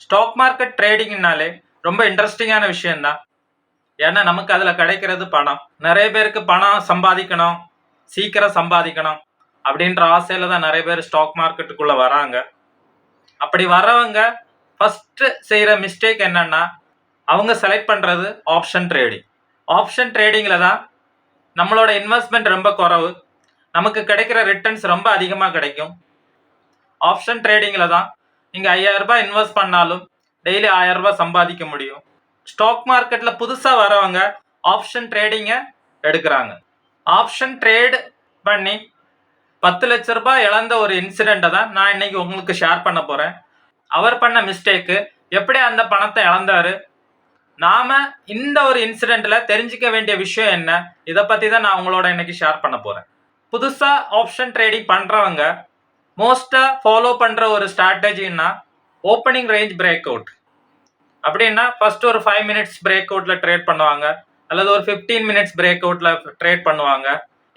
Stock market ட்ரேடிங்னாலே ரொம்ப இன்ட்ரெஸ்டிங்கான விஷயம்தான். ஏன்னா நமக்கு அதில் கிடைக்கிறது பணம். நிறைய பேருக்கு பணம் சம்பாதிக்கணும், சீக்கிரம் சம்பாதிக்கணும் அப்படின்ற ஆசையில தான் நிறைய பேர் ஸ்டாக் மார்க்கெட்டுக்குள்ளே வராங்க. அப்படி வரவங்க ஃபஸ்ட்டு செய்கிற மிஸ்டேக் என்னன்னா, அவங்க செலக்ட் பண்ணுறது ஆப்ஷன் ட்ரேடிங். ஆப்ஷன் ட்ரேடிங்கில் தான் நம்மளோட இன்வெஸ்ட்மெண்ட் ரொம்ப குறைவு, நமக்கு கிடைக்கிற ரிட்டர்ன்ஸ் ரொம்ப அதிகமாக கிடைக்கும். ஆப்ஷன் ட்ரேடிங்கில் தான் நீங்கள் 5000 ரூபாய் இன்வெஸ்ட் பண்ணாலும் டெய்லி 1000 ரூபாய் சம்பாதிக்க முடியும். ஸ்டாக் மார்க்கெட்டில் புதுசாக வரவங்க ஆப்ஷன் ட்ரேடிங்கை எடுக்கிறாங்க. ஆப்ஷன் ட்ரேட் பண்ணி 10 லட்ச ரூபாய் இழந்த ஒரு இன்சிடெண்ட்டை தான் நான் இன்னைக்கு உங்களுக்கு ஷேர் பண்ண போகிறேன். அவர் பண்ண மிஸ்டேக்கு, எப்படி அந்த பணத்தை இழந்தாரு, நாம இந்த ஒரு இன்சிடெண்ட்ல தெரிஞ்சுக்க வேண்டிய விஷயம் என்ன, இதை பற்றி தான் நான் உங்களோட இன்னைக்கு ஷேர் பண்ண போகிறேன். புதுசாக ஆப்ஷன் ட்ரேடிங் பண்ணுறவங்க மோஸ்ட்டாக ஃபாலோ பண்ணுற ஒரு ஸ்ட்ராட்டஜின்னா ஓப்பனிங் ரேஞ்ச் பிரேக் அவுட். அப்படின்னா ஃபர்ஸ்ட் ஒரு 5 மினிட்ஸ் பிரேக் அவுட்டில் ட்ரேட் பண்ணுவாங்க, அல்லது ஒரு 15 மினிட்ஸ் பிரேக் அவுட்டில் ட்ரேட் பண்ணுவாங்க.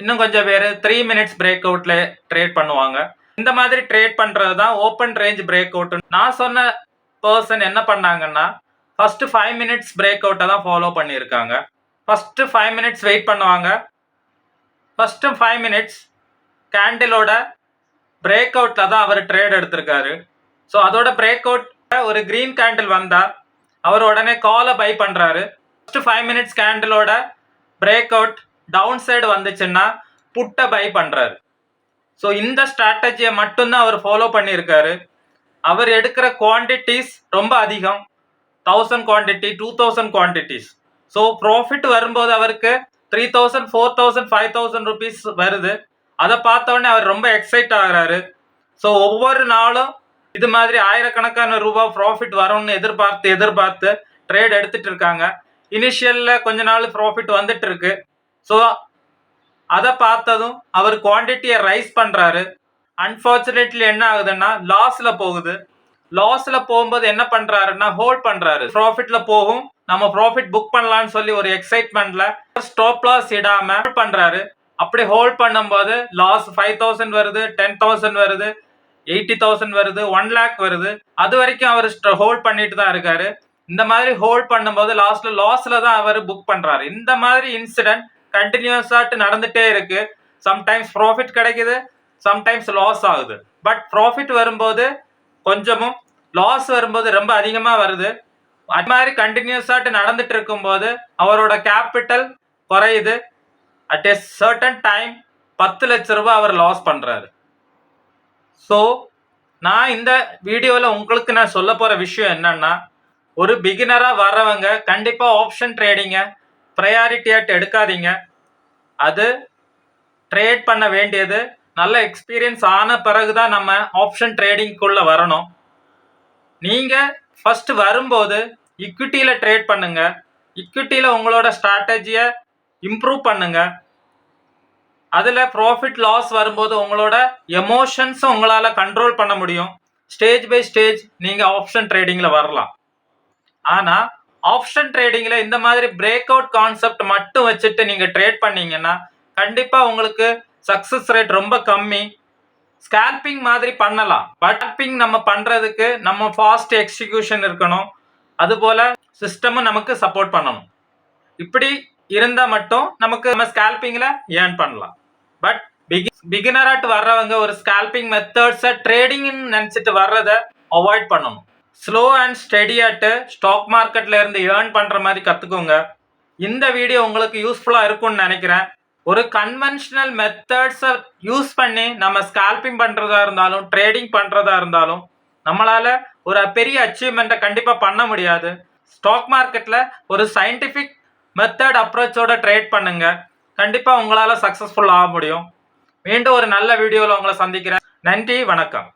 இன்னும் கொஞ்சம் பேர் 3 மினிட்ஸ் பிரேக் அவுட்டில் ட்ரேட் பண்ணுவாங்க. இந்த மாதிரி ட்ரேட் பண்ணுறது தான் ஓப்பன் ரேஞ்ச் பிரேக் அவுட். நான் சொன்ன பர்சன் என்ன பண்ணாங்கன்னா, ஃபர்ஸ்ட் 5 மினிட்ஸ் பிரேக் அவுட்டை தான் ஃபாலோ பண்ணியிருக்காங்க. ஃபர்ஸ்ட் 5 மினிட்ஸ் வெயிட் பண்ணுவாங்க. ஃபர்ஸ்ட் 5 மினிட்ஸ் கேண்டிலோட பிரேக் அவுட்டில் தான் அவர் ட்ரேட் எடுத்திருக்காரு. ஸோ அதோட பிரேக் அவுட் ஒரு கிரீன் கேண்டில் வந்தால் அவர் உடனே காலை பை பண்ணுறாரு. ஃபர்ஸ்ட் 5 மினிட்ஸ் கேண்டிலோட பிரேக் அவுட் டவுன் சைடு வந்துச்சுன்னா புட்டை பை பண்ணுறாரு. ஸோ இந்த ஸ்ட்ராட்டஜியை மட்டும்தான் அவர் ஃபாலோ பண்ணியிருக்காரு. அவர் எடுக்கிற குவான்டிட்டிஸ் ரொம்ப அதிகம், 1000 குவான்டிட்டி, 2000 குவான்டிட்டிஸ். ஸோ ப்ராஃபிட் வரும்போது அவருக்கு 3000, 4000, 5000 ருபீஸ் வருது. அதை பார்த்தோடனே அவர் ரொம்ப எக்ஸைட் ஆகுறாரு. ஸோ ஒவ்வொரு நாளும் இது மாதிரி ஆயிரக்கணக்கான ரூபாய் ப்ராஃபிட் வரும்னு எதிர்பார்த்து ட்ரேட் எடுத்துட்டு இருக்காங்க. இனிஷியலில் கொஞ்ச நாள் ப்ராஃபிட் வந்துட்டு இருக்கு. ஸோ அதை பார்த்ததும் அவர் குவான்டிட்டியை ரைஸ் பண்ணுறாரு. அன்ஃபார்ச்சுனேட்லி என்ன ஆகுதுன்னா லாஸில் போகுது. லாஸில் போகும்போது என்ன பண்ணுறாருன்னா ஹோல்ட் பண்ணுறாரு. ப்ராஃபிட்டில் போகும், நம்ம ப்ராஃபிட் புக் பண்ணலான்னு சொல்லி ஒரு எக்ஸைட்மெண்ட்ல ஸ்டாப் லாஸ் இடாம ஹோல்ட் பண்ணுறாரு. அப்படி ஹோல்ட் பண்ணும்போது லாஸ் 5000 வருது, 10,000 வருது, 80,000 வருது, 1 lakh வருது. அது வரைக்கும் அவர் ஹோல்ட் பண்ணிட்டு தான் இருக்காரு. இந்த மாதிரி ஹோல்ட் பண்ணும்போது லாஸ்ல தான் அவர் புக் பண்றாரு. இந்த மாதிரி இன்சிடென்ட் கண்டினியூஸாட்டு நடந்துட்டே இருக்கு. சம்டைம்ஸ் ப்ராஃபிட் கிடைக்குது, சம்டைம்ஸ் லாஸ் ஆகுது. பட் ப்ராஃபிட் வரும்போது கொஞ்சமும், லாஸ் வரும்போது ரொம்ப அதிகமா வருது. அது மாதிரி கண்டினியூஸாட்டு நடந்துட்டு இருக்கும்போது அவரோட கேபிட்டல் குறையுது. அட் எ சர்டன் டைம் 10 லட்ச ரூபாய் அவர் லாஸ் பண்றாரு. ஸோ நான் இந்த வீடியோவில் உங்களுக்கு நான் சொல்ல போகிற விஷயம் என்னன்னா, ஒரு பிகினராக வர்றவங்க கண்டிப்பாக ஆப்ஷன் ட்ரேடிங்கை ப்ரையாரிட்டியாட்டு எடுக்காதீங்க. அது ட்ரேட் பண்ண வேண்டியது நல்ல எக்ஸ்பீரியன்ஸ் ஆன பிறகு தான் நம்ம ஆப்ஷன் ட்ரேடிங்குள்ளே வரணும். நீங்கள் ஃபஸ்ட்டு வரும்போது இக்விட்டியில் ட்ரேட் பண்ணுங்க. இக்விட்டியில் உங்களோட ஸ்ட்ராட்டஜியை இம்ப்ரூவ் பண்ணுங்க. அதில் ப்ராஃபிட் லாஸ் வரும்போது உங்களோட எமோஷன்ஸும் உங்களால் கண்ட்ரோல் பண்ண முடியும். ஸ்டேஜ் பை ஸ்டேஜ் நீங்கள் ஆப்ஷன் ட்ரேடிங்கில் வரலாம். ஆனால் ஆப்ஷன் ட்ரேடிங்கில் இந்த மாதிரி பிரேக் அவுட் கான்செப்ட் மட்டும் வச்சுட்டு நீங்கள் ட்ரேட் பண்ணீங்கன்னா கண்டிப்பாக உங்களுக்கு சக்ஸஸ் ரேட் ரொம்ப கம்மி. ஸ்கேல்பிங் மாதிரி பண்ணலாம், பட் ஸ்கேல்பிங் நம்ம பண்ணுறதுக்கு நம்ம ஃபாஸ்ட் எக்ஸிக்யூஷன் இருக்கணும். அதுபோல் சிஸ்டமும் நமக்கு சப்போர்ட் பண்ணணும். இப்படி இருந்தால் மட்டும் நம்ம ஸ்கேல்பிங்கில் ஏர்ன் பண்ணலாம். பட் பிகினராட்டு வர்றவங்க ஒரு ஸ்கேல்பிங் மெத்தட்ஸை ட்ரேடிங்னு நினச்சிட்டு வர்றதை அவாய்ட் பண்ணணும். ஸ்லோ அண்ட் ஸ்டெடியாட்டு ஸ்டாக் மார்க்கெட்டில் இருந்து ஏர்ன் பண்ணுற மாதிரி கற்றுக்கோங்க. இந்த வீடியோ உங்களுக்கு யூஸ்ஃபுல்லாக இருக்கும்னு நினைக்கிறேன். ஒரு கன்வென்ஷனல் மெத்தட்ஸை யூஸ் பண்ணி நம்ம ஸ்கேல்பிங் பண்ணுறதா இருந்தாலும் ட்ரேடிங் பண்ணுறதா இருந்தாலும் நம்மளால் ஒரு பெரிய அச்சீவ்மெண்ட்டை கண்டிப்பாக பண்ண முடியாது. ஸ்டாக் மார்க்கெட்டில் ஒரு சயின்டிஃபிக் மெத்தட் அப்ரோச்சோட ட்ரேட் பண்ணுங்க, கண்டிப்பாக உங்களால் சக்ஸஸ்ஃபுல் ஆக முடியும். மீண்டும் ஒரு நல்ல வீடியோவில் உங்களை சந்திக்கிறேன். நன்றி, வணக்கம்.